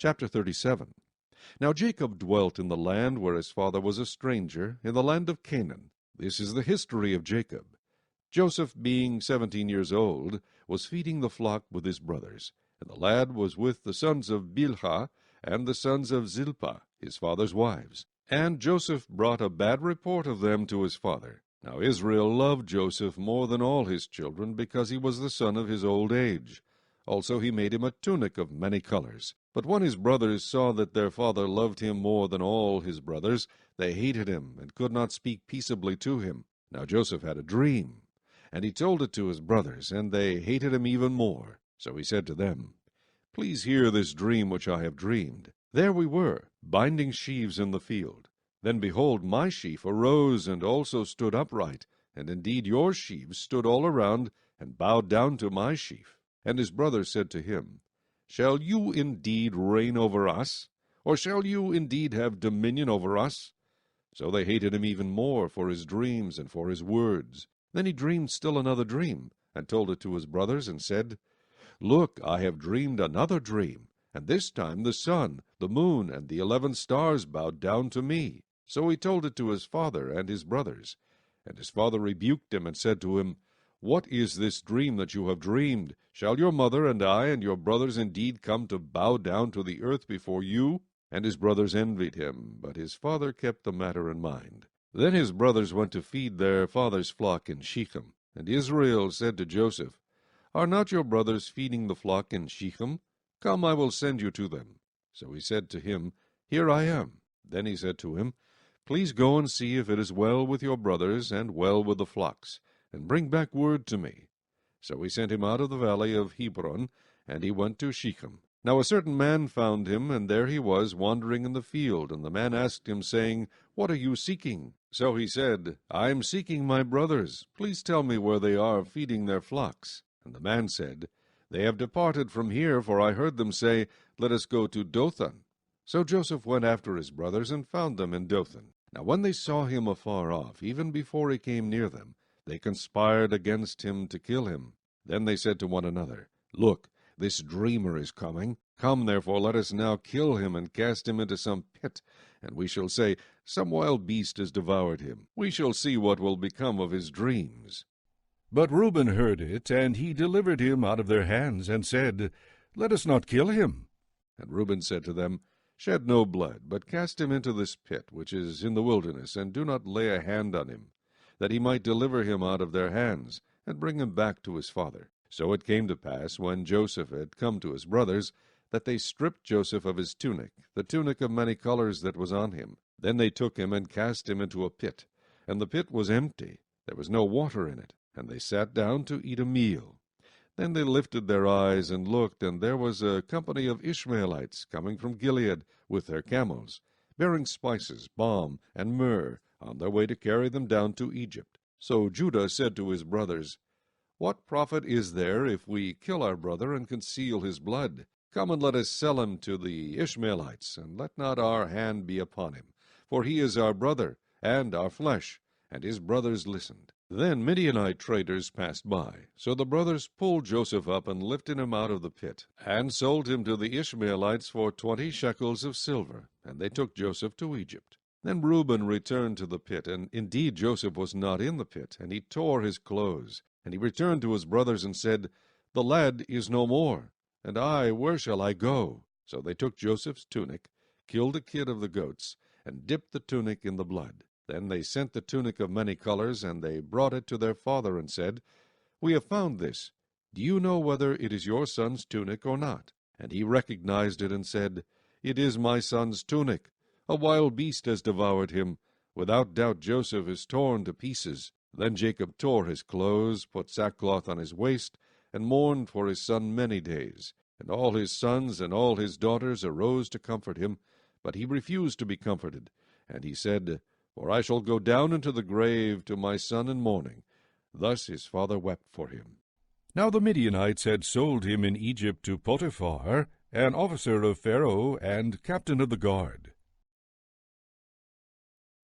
Chapter 37. Now Jacob dwelt in the land where his father was a stranger, in the land of Canaan. This is the history of Jacob. Joseph, being 17 years old, was feeding the flock with his brothers, and the lad was with the sons of Bilhah and the sons of Zilpah, his father's wives. And Joseph brought a bad report of them to his father. Now Israel loved Joseph more than all his children, because he was the son of his old age. Also he made him a tunic of many colors. But when his brothers saw that their father loved him more than all his brothers, they hated him, and could not speak peaceably to him. Now Joseph had a dream, and he told it to his brothers, and they hated him even more. So he said to them, Please hear this dream which I have dreamed. There we were, binding sheaves in the field. Then behold, my sheaf arose and also stood upright, and indeed your sheaves stood all around, and bowed down to my sheaf. And his brothers said to him, Shall you indeed reign over us? Or shall you indeed have dominion over us? So they hated him even more for his dreams and for his words. Then he dreamed still another dream, and told it to his brothers, and said, Look, I have dreamed another dream, and this time the sun, the moon, and the 11 stars bowed down to me. So he told it to his father and his brothers. And his father rebuked him, and said to him, What is this dream that you have dreamed? Shall your mother and I and your brothers indeed come to bow down to the earth before you? And his brothers envied him, but his father kept the matter in mind. Then his brothers went to feed their father's flock in Shechem. And Israel said to Joseph, Are not your brothers feeding the flock in Shechem? Come, I will send you to them. So he said to him, Here I am. Then he said to him, Please go and see if it is well with your brothers, and well with the flocks, and bring back word to me. So he sent him out of the valley of Hebron, and he went to Shechem. Now a certain man found him, and there he was wandering in the field. And the man asked him, saying, What are you seeking? So he said, I am seeking my brothers. Please tell me where they are feeding their flocks. And the man said, They have departed from here, for I heard them say, Let us go to Dothan. So Joseph went after his brothers, and found them in Dothan. Now when they saw him afar off, even before he came near them, they conspired against him to kill him. Then they said to one another, Look, this dreamer is coming. Come, therefore, let us now kill him, and cast him into some pit, and we shall say, Some wild beast has devoured him. We shall see what will become of his dreams. But Reuben heard it, and he delivered him out of their hands, and said, Let us not kill him. And Reuben said to them, Shed no blood, but cast him into this pit, which is in the wilderness, and do not lay a hand on him, that he might deliver him out of their hands, and bring him back to his father. So it came to pass, when Joseph had come to his brothers, that they stripped Joseph of his tunic, the tunic of many colors that was on him. Then they took him and cast him into a pit, and the pit was empty, there was no water in it, and they sat down to eat a meal. Then they lifted their eyes and looked, and there was a company of Ishmaelites coming from Gilead with their camels, bearing spices, balm, and myrrh, on their way to carry them down to Egypt. So Judah said to his brothers, What profit is there if we kill our brother and conceal his blood? Come and let us sell him to the Ishmaelites, and let not our hand be upon him. For he is our brother, and our flesh. And his brothers listened. Then Midianite traders passed by. So the brothers pulled Joseph up, and lifted him out of the pit, and sold him to the Ishmaelites for 20 shekels of silver. And they took Joseph to Egypt. Then Reuben returned to the pit, and indeed Joseph was not in the pit, and he tore his clothes. And he returned to his brothers, and said, The lad is no more, and I, where shall I go? So they took Joseph's tunic, killed a kid of the goats, and dipped the tunic in the blood. Then they sent the tunic of many colors, and they brought it to their father, and said, We have found this. Do you know whether it is your son's tunic or not? And he recognized it, and said, It is my son's tunic. A wild beast has devoured him. Without doubt Joseph is torn to pieces. Then Jacob tore his clothes, put sackcloth on his waist, and mourned for his son many days. And all his sons and all his daughters arose to comfort him, but he refused to be comforted. And he said, For I shall go down into the grave to my son in mourning. Thus his father wept for him. Now the Midianites had sold him in Egypt to Potiphar, an officer of Pharaoh and captain of the guard.